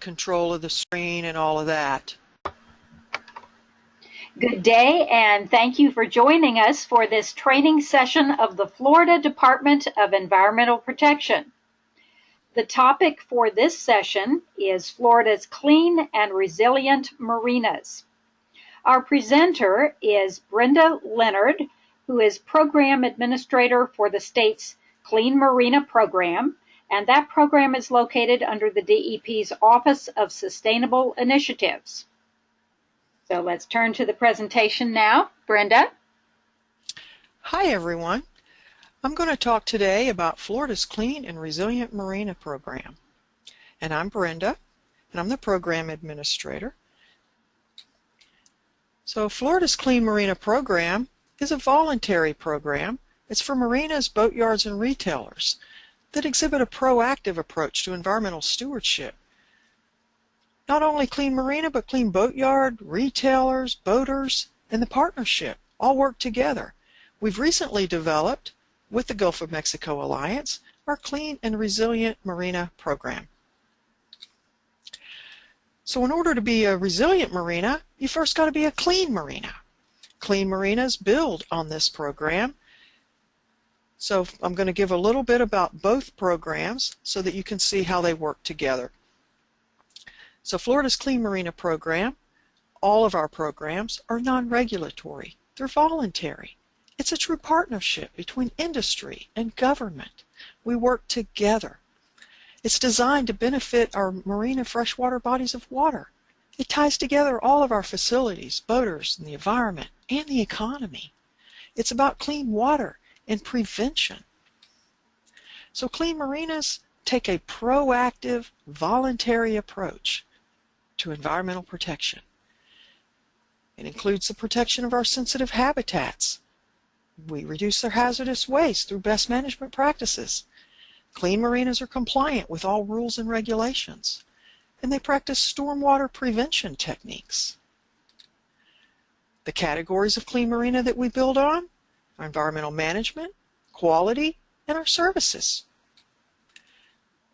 control of the screen and all of that. Good day, and thank you for joining us for this training session of the Florida Department of Environmental Protection. The topic for this session is Florida's clean and resilient marinas. Our presenter is Brenda Leonard, who is Program Administrator for the state's Clean Marina Program, and that program is located under the DEP's Office of Sustainable Initiatives. So let's turn to the presentation now. Brenda? Hi, everyone. I'm going to talk today about Florida's Clean and Resilient Marina Program. And I'm Brenda, and I'm the Program Administrator. So Florida's Clean Marina Program is a voluntary program. It's for marinas, boatyards, and retailers that exhibit a proactive approach to environmental stewardship. Not only clean marina, but clean boatyard, retailers, boaters, and the partnership all work together. We've recently developed, with the Gulf of Mexico Alliance, our Clean and Resilient Marina Program. So in order to be a resilient marina, you first got to be a clean marina. Clean marinas build on this program. So I'm going to give a little bit about both programs so that you can see how they work together. So Florida's Clean Marina Program, all of our programs are non-regulatory. They're voluntary. It's a true partnership between industry and government. We work together. It's designed to benefit our marine and freshwater bodies of water. It ties together all of our facilities, boaters, and the environment, and the economy. It's about clean water and prevention. So clean marinas take a proactive, voluntary approach to environmental protection. It includes the protection of our sensitive habitats. We reduce their hazardous waste through best management practices. Clean marinas are compliant with all rules and regulations, and they practice stormwater prevention techniques. The categories of clean marina that we build on are environmental management, quality, and our services.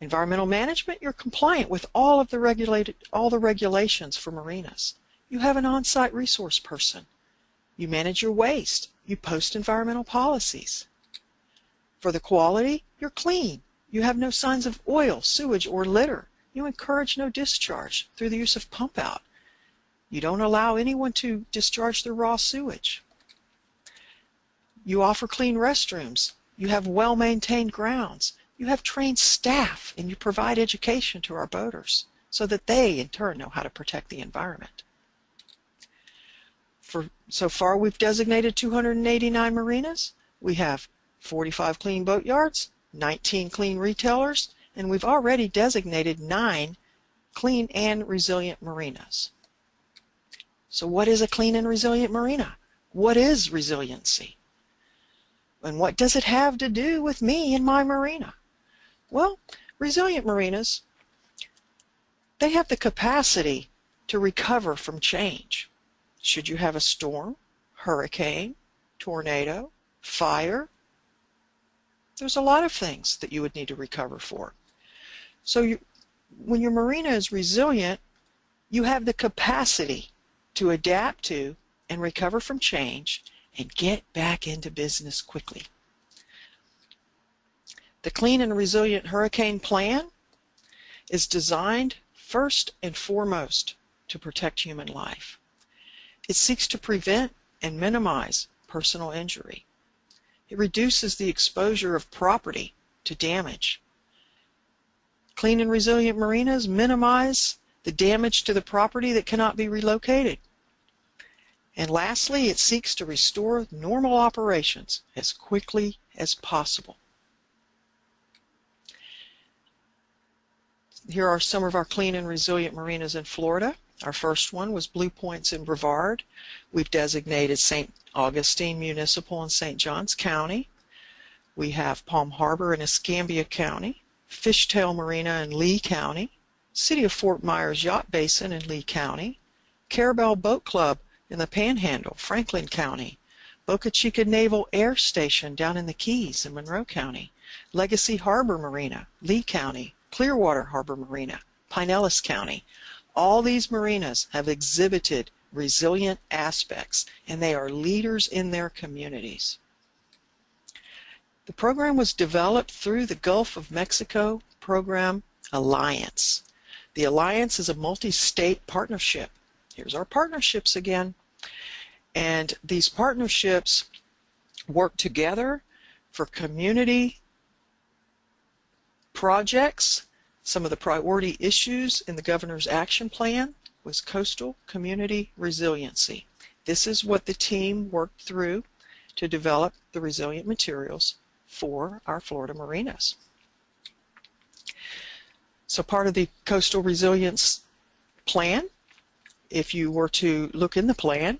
Environmental management, you're compliant with all the regulations for marinas. You have an on-site resource person. You manage your waste. You post environmental policies. For the quality, you're clean. You have no signs of oil, sewage, or litter. You encourage no discharge through the use of pump out. You don't allow anyone to discharge their raw sewage. You offer clean restrooms. You have well-maintained grounds. You have trained staff, and you provide education to our boaters so that they, in turn, know how to protect the environment. So far, we've designated 289 marinas. We have 45 clean boatyards, 19 clean retailers, and we've already designated 9 clean and resilient marinas. So what is a clean and resilient marina? What is resiliency? And what does it have to do with me and my marina? Well, resilient marinas, they have the capacity to recover from change. Should you have a storm, hurricane, tornado, fire, there's a lot of things that you would need to recover for. So when your marina is resilient, you have the capacity to adapt to and recover from change and get back into business quickly. The Clean and Resilient Hurricane Plan is designed first and foremost to protect human life. It seeks to prevent and minimize personal injury. It reduces the exposure of property to damage. Clean and resilient marinas minimize the damage to the property that cannot be relocated. And lastly, it seeks to restore normal operations as quickly as possible. Here are some of our clean and resilient marinas in Florida. Our first one was Blue Points in Brevard. We've designated St. Augustine Municipal in St. Johns County. We have Palm Harbor in Escambia County, Fishtail Marina in Lee County, City of Fort Myers Yacht Basin in Lee County, Carabel Boat Club in the Panhandle, Franklin County, Boca Chica Naval Air Station down in the Keys in Monroe County, Legacy Harbor Marina, Lee County, Clearwater Harbor Marina, Pinellas County. All these marinas have exhibited resilient aspects, and they are leaders in their communities. The program was developed through the Gulf of Mexico Program Alliance. The Alliance is a multi-state partnership. Here's our partnerships again. And these partnerships work together for community projects. Some of the priority issues in the Governor's Action Plan was coastal community resiliency. This is what the team worked through to develop the resilient materials for our Florida marinas. So part of the Coastal Resilience Plan, if you were to look in the plan,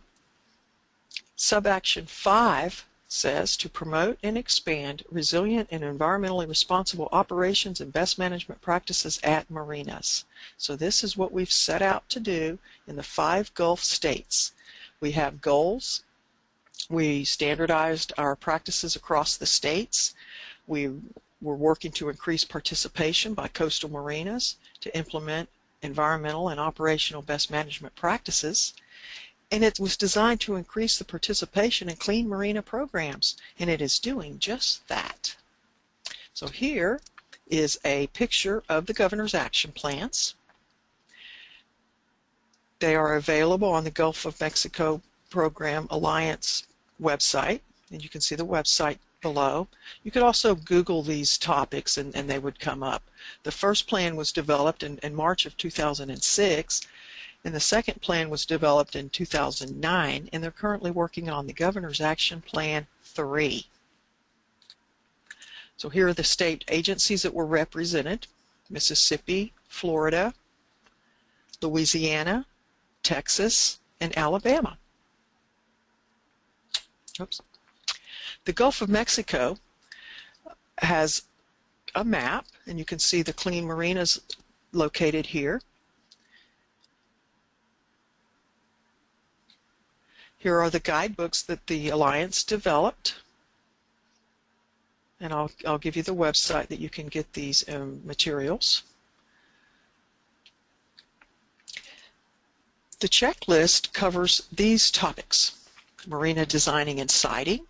Sub-Action 5 says to promote and expand resilient and environmentally responsible operations and best management practices at marinas. So this is what we've set out to do in the 5 Gulf states. We have goals. We standardized our practices across the states. We're working to increase participation by coastal marinas to implement environmental and operational best management practices. And it was designed to increase the participation in clean marina programs, and it is doing just that. So here is a picture of the Governor's Action Plans. They are available on the Gulf of Mexico Program Alliance website, and you can see the website below. You could also Google these topics and they would come up. The first plan was developed in March of 2006. And the second plan was developed in 2009, and they're currently working on the Governor's Action Plan 3. So here are the state agencies that were represented: Mississippi, Florida, Louisiana, Texas, and Alabama. Oops. The Gulf of Mexico has a map, and you can see the clean marinas located here. Here are the guidebooks that the Alliance developed, and I'll give you the website that you can get these materials. The checklist covers these topics: marina designing and siting,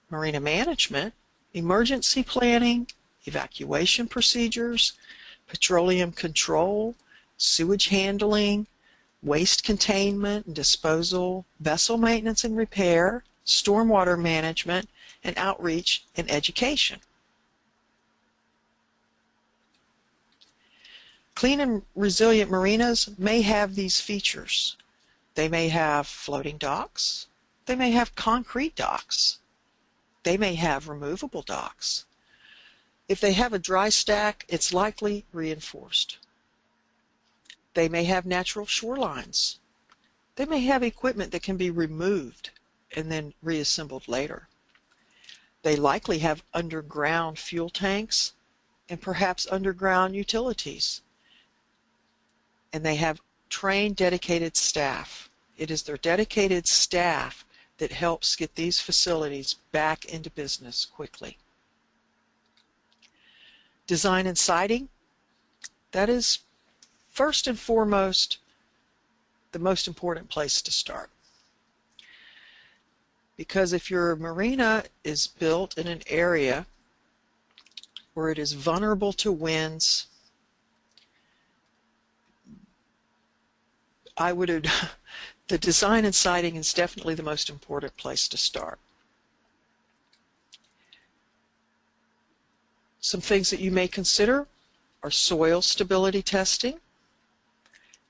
marina management, emergency planning, evacuation procedures, petroleum control, sewage handling, waste containment and disposal, vessel maintenance and repair, stormwater management, and outreach and education. Clean and resilient marinas may have these features. They may have floating docks. They may have concrete docks. They may have removable docks. If they have a dry stack, it's likely reinforced. They may have natural shorelines. They may have equipment that can be removed and then reassembled later. They likely have underground fuel tanks and perhaps underground utilities. And they have trained, dedicated staff. It is their dedicated staff that helps get these facilities back into business quickly. Design and siting, that is first and foremost the most important place to start. Because if your marina is built in an area where it is vulnerable to winds, the design and siting is definitely the most important place to start. Some things that you may consider are soil stability testing.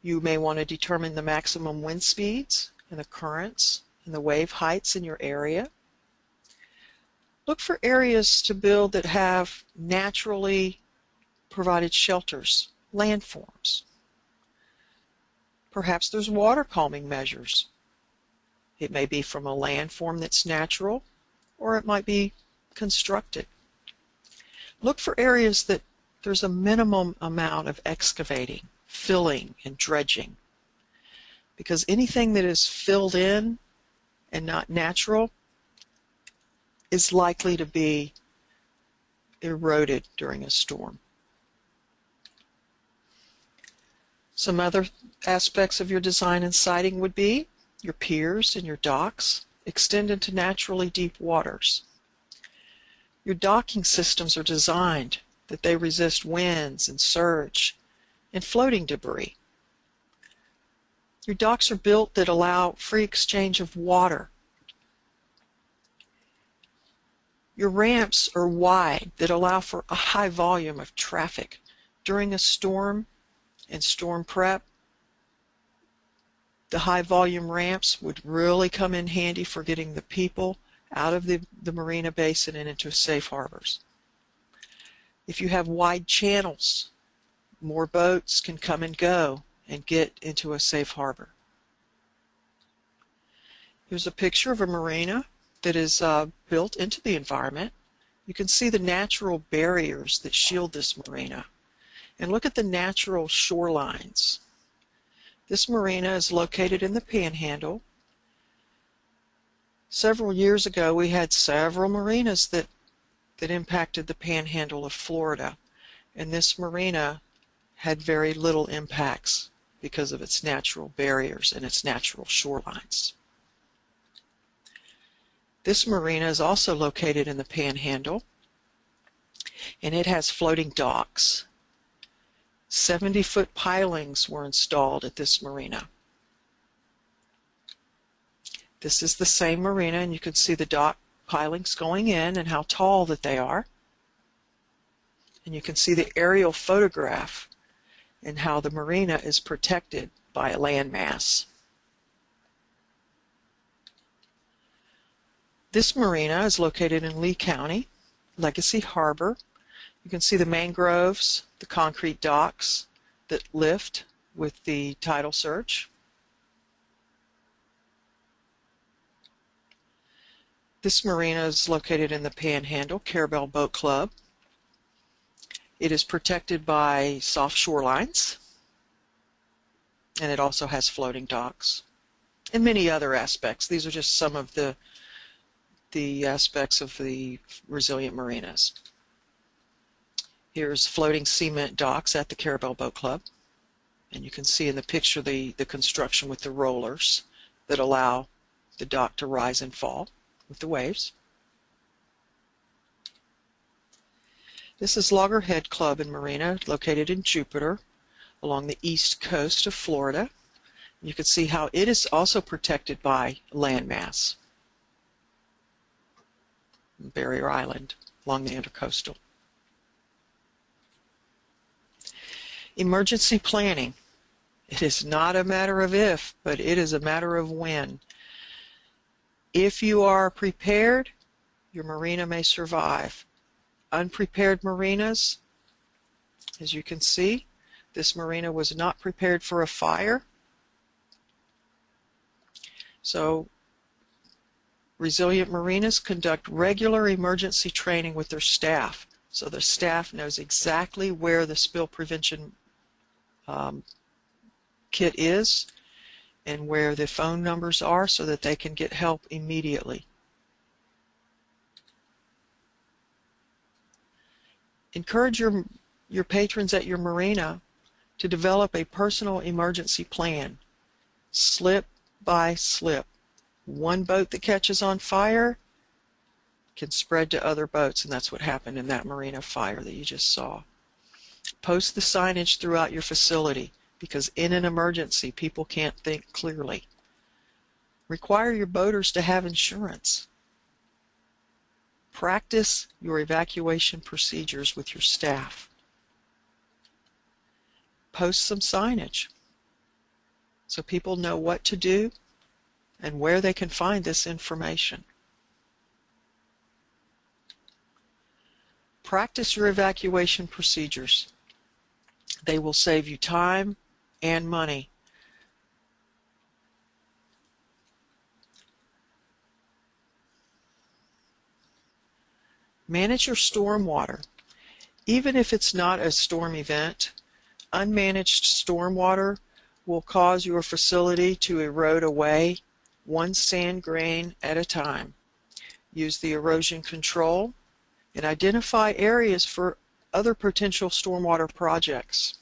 You may want to determine the maximum wind speeds and the currents and the wave heights in your area. Look for areas to build that have naturally provided shelters, landforms. Perhaps there's water calming measures. It may be from a landform that's natural, or it might be constructed. Look for areas that there's a minimum amount of excavating, filling, and dredging. Because anything that is filled in and not natural is likely to be eroded during a storm. Some other aspects of your design and siting would be your piers and your docks extend into naturally deep waters. Your docking systems are designed that they resist winds and surge and floating debris. Your docks are built that allow free exchange of water. Your ramps are wide that allow for a high volume of traffic. During a storm and storm prep, the high volume ramps would really come in handy for getting the people out of the marina basin and into safe harbors. If you have wide channels, more boats can come and go and get into a safe harbor. Here's a picture of a marina that is built into the environment. You can see the natural barriers that shield this marina. And look at the natural shorelines. This marina is located in the Panhandle. Several years ago, we had several marinas that impacted the Panhandle of Florida. And this marina had very little impacts because of its natural barriers and its natural shorelines. This marina is also located in the Panhandle, and it has floating docks. 70-foot pilings were installed at this marina. This is the same marina, and you can see the dock pilings going in and how tall that they are. And you can see the aerial photograph and how the marina is protected by a landmass. This marina is located in Lee County, Legacy Harbor. You can see the mangroves, the concrete docks that lift with the tidal surge. This marina is located in the Panhandle, Carabel Boat Club. It is protected by soft shorelines, and it also has floating docks and many other aspects. These are just some of the aspects of the resilient marinas. Here's floating cement docks at the Carabel Boat Club, and you can see in the picture the construction with the rollers that allow the dock to rise and fall with the waves. This is Loggerhead Club and Marina, located in Jupiter along the east coast of Florida. You can see how it is also protected by landmass, Barrier Island along the intercoastal. Emergency planning. It is not a matter of if, but it is a matter of when. If you are prepared, your marina may survive. Unprepared marinas, as you can see, this marina was not prepared for a fire. So resilient marinas conduct regular emergency training with their staff, so the staff knows exactly where the spill prevention kit is and where the phone numbers are so that they can get help immediately. Encourage your patrons at your marina to develop a personal emergency plan, slip by slip. One boat that catches on fire can spread to other boats, and that's what happened in that marina fire that you just saw. Post the signage throughout your facility, because in an emergency, people can't think clearly. Require your boaters to have insurance. Practice your evacuation procedures with your staff. Post some signage so people know what to do and where they can find this information. Practice your evacuation procedures. They will save you time and money. Manage your stormwater. Even if it's not a storm event, unmanaged stormwater will cause your facility to erode away one sand grain at a time. Use the erosion control and identify areas for other potential stormwater projects.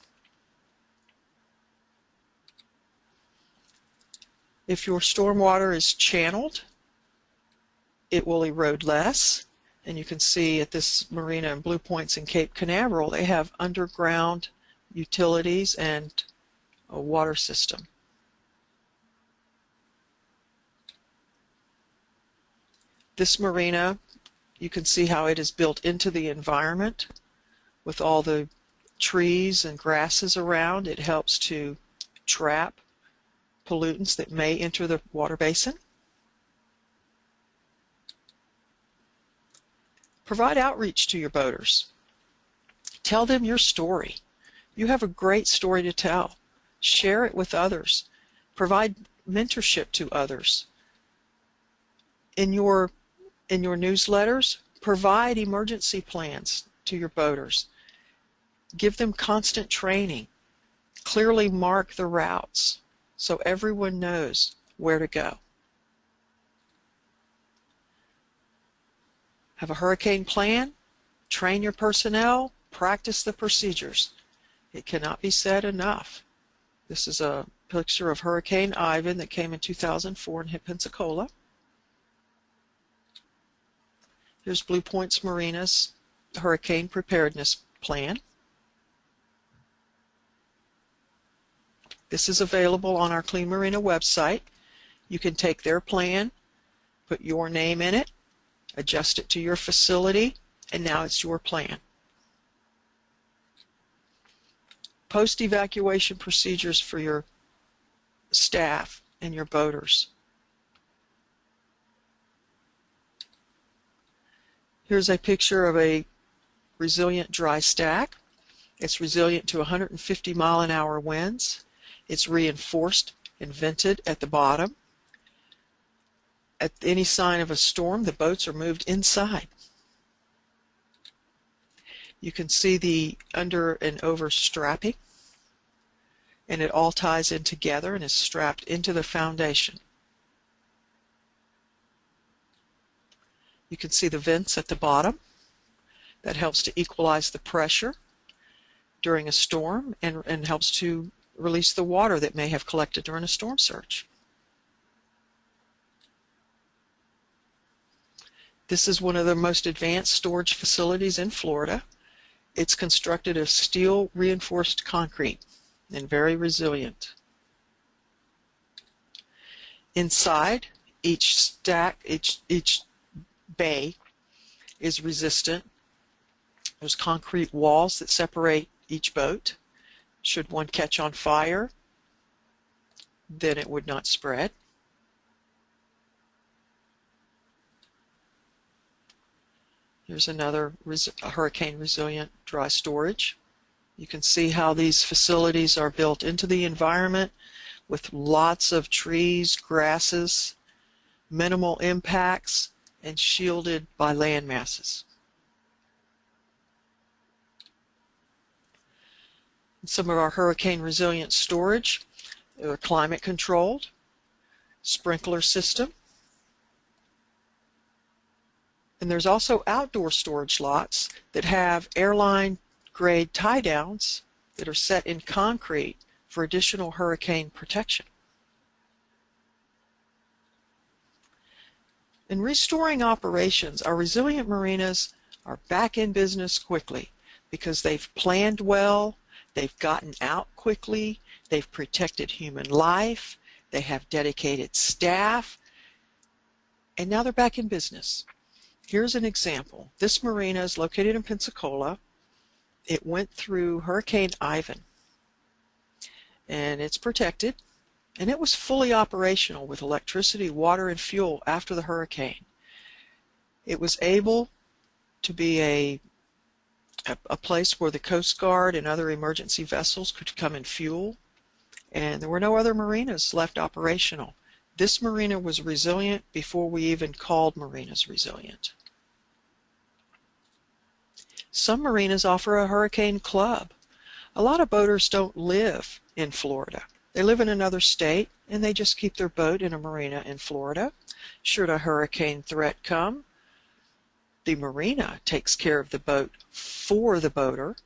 If your stormwater is channeled, it will erode less. And you can see at this marina in Blue Points in Cape Canaveral, they have underground utilities and a water system. This marina, you can see how it is built into the environment with all the trees and grasses around. It helps to trap pollutants that may enter the water basin. Provide outreach to your boaters. Tell them your story. You have a great story to tell. Share it with others. Provide mentorship to others. In your newsletters, provide emergency plans to your boaters. Give them constant training. Clearly mark the routes so everyone knows where to go. Have a hurricane plan, train your personnel, practice the procedures. It cannot be said enough. This is a picture of Hurricane Ivan that came in 2004 and hit Pensacola. Here's Blue Points Marina's hurricane preparedness plan. This is available on our Clean Marina website. You can take their plan, put your name in it, adjust it to your facility, and now it's your plan. Post-evacuation procedures for your staff and your boaters. Here's a picture of a resilient dry stack. It's resilient to 150 mile-an-hour winds. It's reinforced and vented at the bottom. At any sign of a storm, the boats are moved inside. You can see the under and over strapping, and it all ties in together and is strapped into the foundation. You can see the vents at the bottom. That helps to equalize the pressure during a storm and helps to release the water that may have collected during a storm surge. This is one of the most advanced storage facilities in Florida. It's constructed of steel reinforced concrete and very resilient. Inside, each bay is resistant. There's concrete walls that separate each boat. Should one catch on fire, then it would not spread. Here's another hurricane resilient dry storage. You can see how these facilities are built into the environment with lots of trees, grasses, minimal impacts, and shielded by land masses. Some of our hurricane resilient storage are climate controlled, sprinkler system. And there's also outdoor storage lots that have airline grade tie downs that are set in concrete for additional hurricane protection. In restoring operations, our resilient marinas are back in business quickly because they've planned well, they've gotten out quickly, they've protected human life, they have dedicated staff, and now they're back in business. Here's an example. This marina is located in Pensacola. It went through Hurricane Ivan, and it's protected, and it was fully operational with electricity, water, and fuel after the hurricane. It was able to be a place where the Coast Guard and other emergency vessels could come and fuel, and there were no other marinas left operational. This marina was resilient before we even called marinas resilient. Some marinas offer a hurricane club. A lot of boaters don't live in Florida. They live in another state, and they just keep their boat in a marina in Florida. Should a hurricane threat come, the marina takes care of the boat for the boater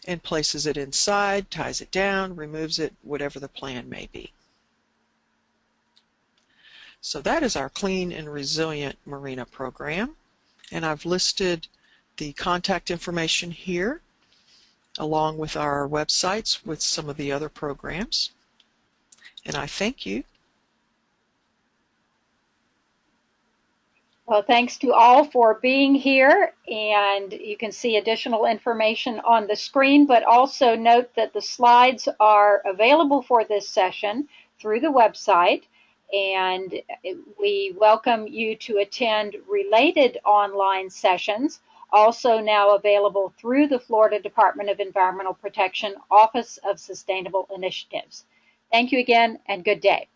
and places it inside, ties it down, removes it, whatever the plan may be. So that is our Clean and Resilient Marina program. And I've listed the contact information here, along with our websites with some of the other programs. And I thank you. Well, thanks to all for being here, and you can see additional information on the screen, but also note that the slides are available for this session through the website, and we welcome you to attend related online sessions, also now available through the Florida Department of Environmental Protection Office of Sustainable Initiatives. Thank you again, and good day.